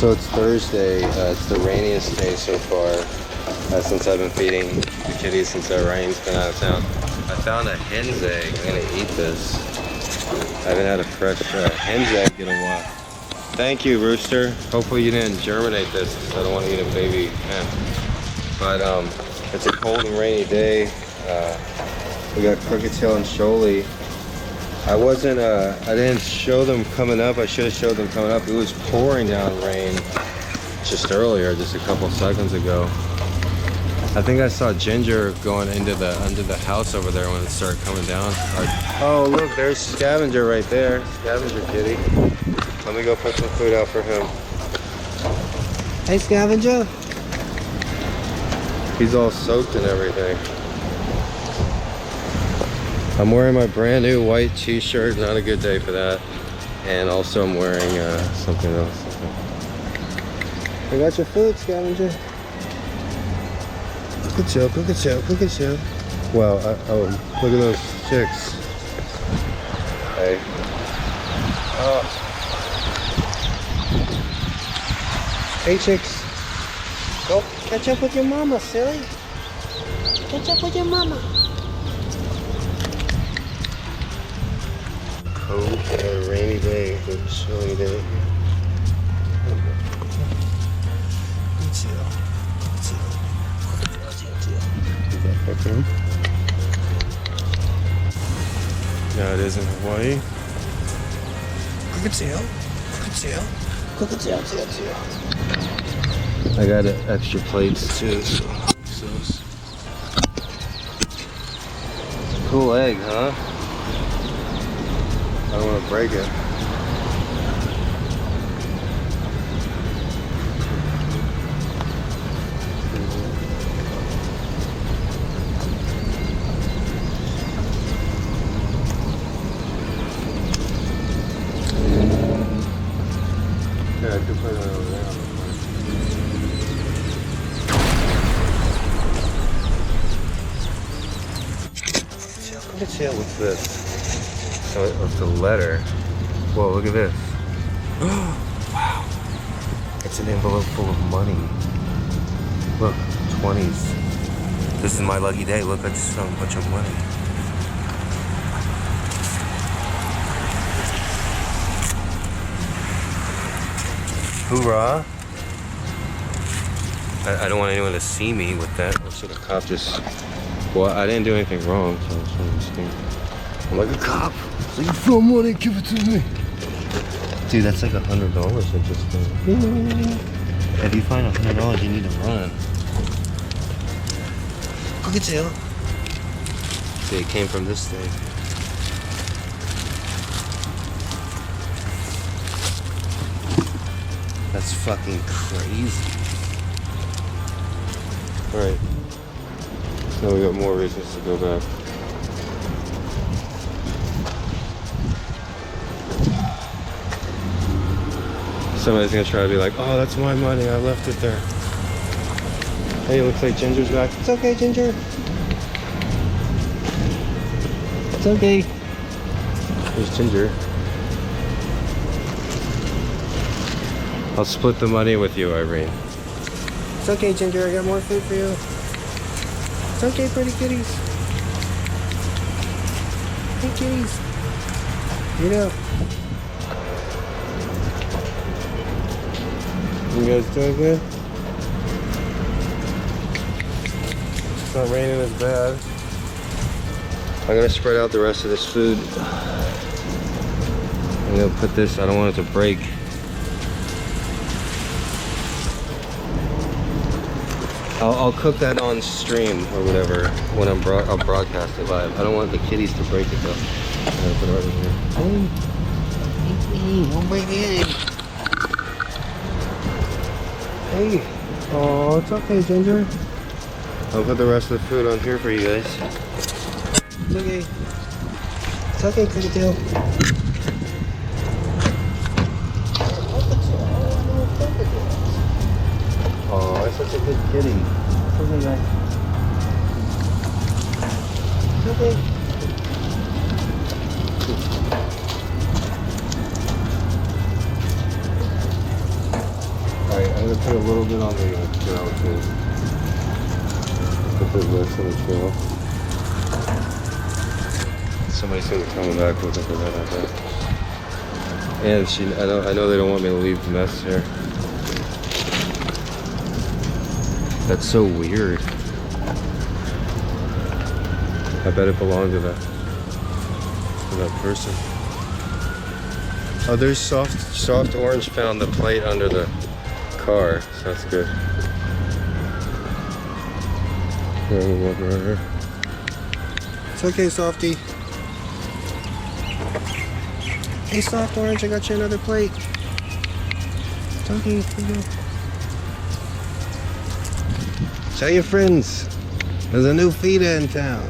So it's Thursday. It's the rainiest day so far since I've been feeding the kitties since Ryan's been out of town. I found a hen's egg. I'm gonna eat this. I haven't had a fresh hen's egg in a while. Thank you, Rooster. Hopefully you didn't germinate this because I don't want to eat a baby hen. But it's a cold and rainy day. We got crooked tail and shoaly. I didn't show them coming up. I should have showed them coming up. It was pouring down rain just earlier, just a couple seconds ago. I think I saw Ginger going under the house over there when it started coming down. Oh look, there's Scavenger right there. Scavenger kitty. Let me go put some food out for him. Hey Scavenger. He's all soaked and everything. I'm wearing my brand new white t-shirt, not a good day for that. And also I'm wearing something else. I got your food, Scavenger. Good job, good job, good job. Wow, oh, look at those chicks. Hey. Oh. Hey chicks. Go catch up with your mama, silly. Catch up with your mama. Cold, rainy day, good chilly day. Yeah, it is in Hawaii. Crooked tail, crooked tail, crooked tail, tail, tail. I got extra plates too. So cool egg, huh? I don't want to break it. Yeah, I could put it over there. Look at tail, what's this? So it's a letter. Whoa, look at this. Wow. It's an envelope full of money. Look, 20s. This is my lucky day. Look, I just found a bunch of money. Hoorah. I don't want anyone to see me with that. Or should a cop just... Well, I didn't do anything wrong, so I was trying to escape. I'm like a cop. So you found money, give it to me. Dude, that's like $100 I just found. If you find $100, you need to run. Look at you. See, it came from this thing. That's fucking crazy. Alright. Now we got more reasons to go back. Somebody's gonna try to be like, oh, that's my money, I left it there. Hey, it looks like Ginger's back. It's okay, Ginger. It's okay. There's Ginger. I'll split the money with you, Irene. It's okay, Ginger, I got more food for you. It's okay, pretty kitties. Hey, kitties. Get up. You guys doing good? It's not raining as bad. I'm gonna spread out the rest of this food. I'm gonna put this, I don't want it to break. I'll cook that on stream or whatever when I'll broadcast it live. I don't want the kitties to break it though. I'm gonna put it right in here. Hey, don't break it. Hey. Oh, it's okay, Ginger. I'll put the rest of the food on here for you guys. It's okay. It's okay, Cricket Tail. Oh, it's such a good kitty. It's okay, guys. It's okay. little bit on the trail too. Put the rest on the trail. Somebody's gonna be coming back looking for that, I bet. And I know they don't want me to leave the mess here. That's so weird. I bet it belonged to that person. Oh, there's soft orange found the plate under the car, so that's good. It's okay, Softy. Hey, Soft Orange, I got you another plate. It's okay, here you go. Tell your friends, there's a new feeder in town.